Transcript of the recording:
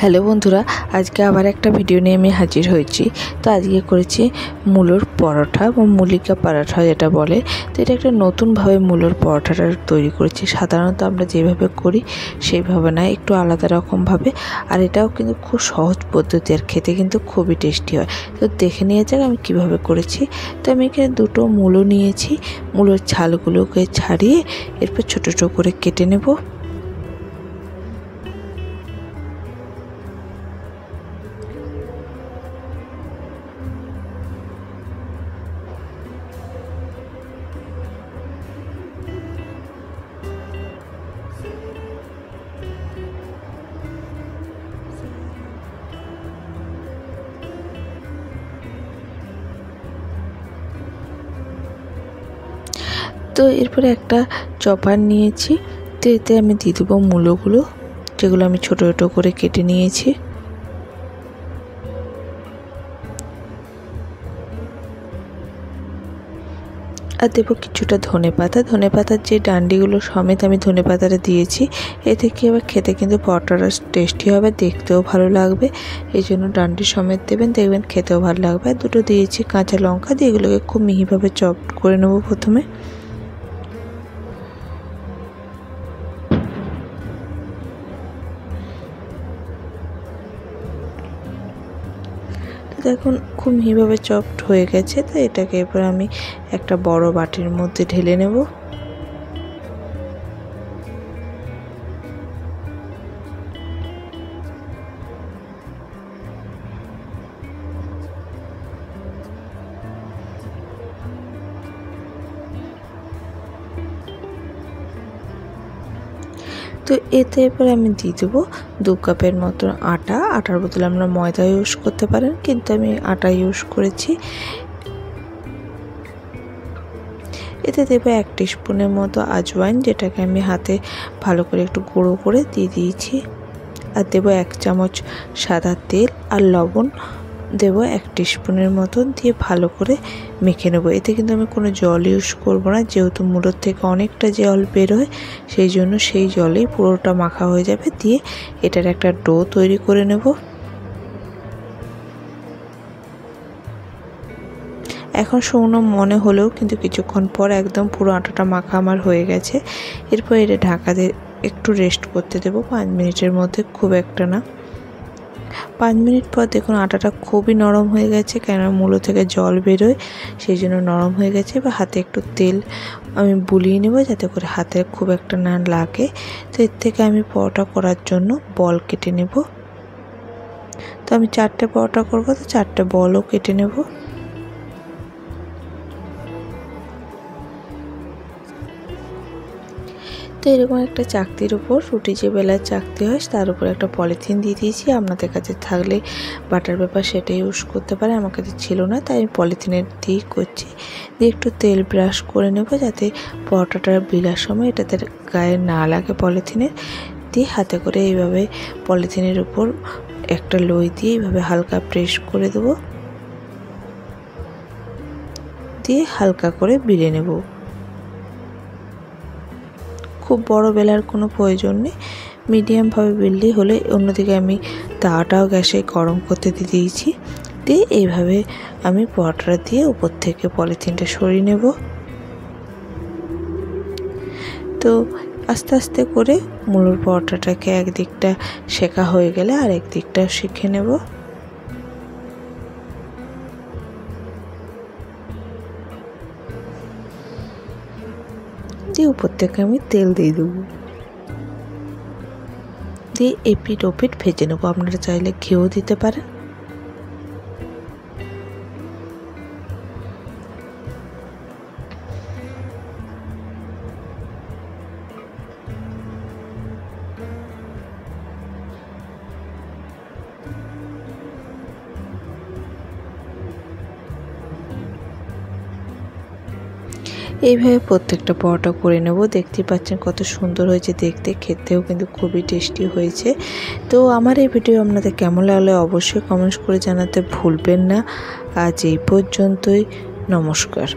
Hello বন্ধুরা, আজকে আবার একটা ভিডিও নিয়ে আমি হাজির হয়েছি। তো আজকে করেছি মূলোর পরোটা বা মূলিকা পরোটা যেটা বলে। তো এটা একটা নতুনভাবে মূলোর পরোটাটা তৈরি করেছি। সাধারণত আমরা যেভাবে করি সেইভাবে না, একটু আলাদা রকমভাবে। আর এটাও কিন্তু খুব সহজ পদ্ধতি, আর খেতে কিন্তু খুবই টেস্টি হয়। তো দেখে নিয়ে যাক আমি কিভাবে করেছি। তো আমি এখানে দুটো মূলো নিয়েছি। মূলোর ছালগুলোকে ছাড়িয়ে এরপর ছোটো ছোটো করে কেটে নেব। তো এরপরে একটা চপার নিয়েছি। তো এতে আমি দিয়ে দেবো মূলোগুলো, যেগুলো আমি ছোটো ছোটো করে কেটে নিয়েছি। আর দেবো কিছুটা ধনেপাতার যে ডান্ডিগুলো সমেত আমি ধনেপাতাটা দিয়েছি। এতে কি হবে, খেতে কিন্তু পরোটাটা টেস্টি হবে, দেখতেও ভালো লাগবে। এই জন্য ডান্ডি সমেত দেবেন, দেখবেন খেতেও ভালো লাগবে। আর দুটো দিয়েছি কাঁচা লঙ্কা, দিয়ে এগুলোকে খুব মিহিভাবে চপ করে নেবো প্রথমে। দেখুন খুব মিহিভাবে চপড হয়ে গেছে। তো এটাকে এবার আমি একটা বড় বাটির মধ্যে ঢেলে নেব। তো এতে এবার আমি দিয়ে দেবো 2 কাপের মতো আটার বদলে আমরা ময়দা ইউজ করতে পারেন, কিন্তু আমি আটা ইউজ করেছি। এতে দেবো 1 টিস্পুনের মতো আজওয়াইন, যেটাকে আমি হাতে ভালো করে একটু গুঁড়ো করে দিয়ে দিয়েছি। আর দেবো 1 চামচ সাদা তেল, আর লবণ দেবো 1 টিস্পুনের মতন, দিয়ে ভালো করে মেখে নেবো। এতে কিন্তু আমি কোনো জল ইউজ করব না, যেহেতু মূলোর থেকে অনেকটা জল বেরোয়, সেই জন্য সেই জলেই পুরোটা মাখা হয়ে যাবে। দিয়ে এটার একটা ডো তৈরি করে নেব। এখন শুকনো মনে হলেও কিন্তু কিছুক্ষণ পর একদম পুরো আটাটা মাখা আমার হয়ে গেছে। এরপর এটা ঢাকা দিয়ে একটু রেস্ট করতে দেবো 5 মিনিটের মধ্যে, খুব একটা না। 5 মিনিট পর দেখুন আটাটা খুবই নরম হয়ে গেছে, কেননা মূলো থেকে জল বেরোয়, সেই জন্য নরম হয়ে গেছে। বা হাতে একটু তেল আমি বুলিয়ে নেব, যাতে করে হাতে খুব একটা না লাগে। তো এর থেকে আমি পরোটা করার জন্য বল কেটে নেব। তো আমি 4টে পরোটা করবো, তো 4টে বলও কেটে নেব। তো এরকম একটা চাকতির উপর, রুটি যে বেলার চাকতি হয় তার উপর একটা পলিথিন দিয়ে দিয়েছি। আপনাদের কাছে থাকলে বাটার পেপার সেটা ইউজ করতে পারে, আমার কাছে ছিল না, তাই আমি পলিথিনের দিয়েই করছি। দিয়ে একটু তেল ব্রাশ করে নেব, যাতে পরোটাটা বেলার সময় এটাতে গায়ে না লাগে পলিথিনের। দিয়ে হাতে করে এইভাবে পলিথিনের উপর একটা লই দিয়ে এইভাবে হালকা প্রেস করে দেবো, দিয়ে হালকা করে বেলে নেব। খুব বড় বেলার কোনো প্রয়োজন নেই, মিডিয়ামভাবে বেললেই হলে। অন্যদিকে আমি তাওয়াটাও গ্যাসে গরম করতে দিয়ে দিয়েছি। দিয়ে এইভাবে আমি পরোটাটা দিয়ে উপর থেকে পলিথিনটা সরিয়ে নেব। তো আস্তে আস্তে করে মূলোর পরোটাটাকে একদিকটা সেঁকা হয়ে গেলে আর একদিকটা সেঁকে নেব। দিয়ে উপর থেকে আমি তেল দিয়ে দেবো, দিয়ে এপিট ওপিট ভেজে নেবো। আপনারা চাইলে ঘিও দিতে পারেন। এইভাবে প্রত্যেকটা পরোটা করে নেব। দেখতে পাচ্ছেন কত সুন্দর হয়েছে দেখতে, খেতেও কিন্তু খুবই টেস্টি হয়েছে। তো আমার এই ভিডিও আপনাদের কেমন লাগলো অবশ্যই কমেন্টস করে জানাতে ভুলবেন না। আজ এই পর্যন্তই, নমস্কার।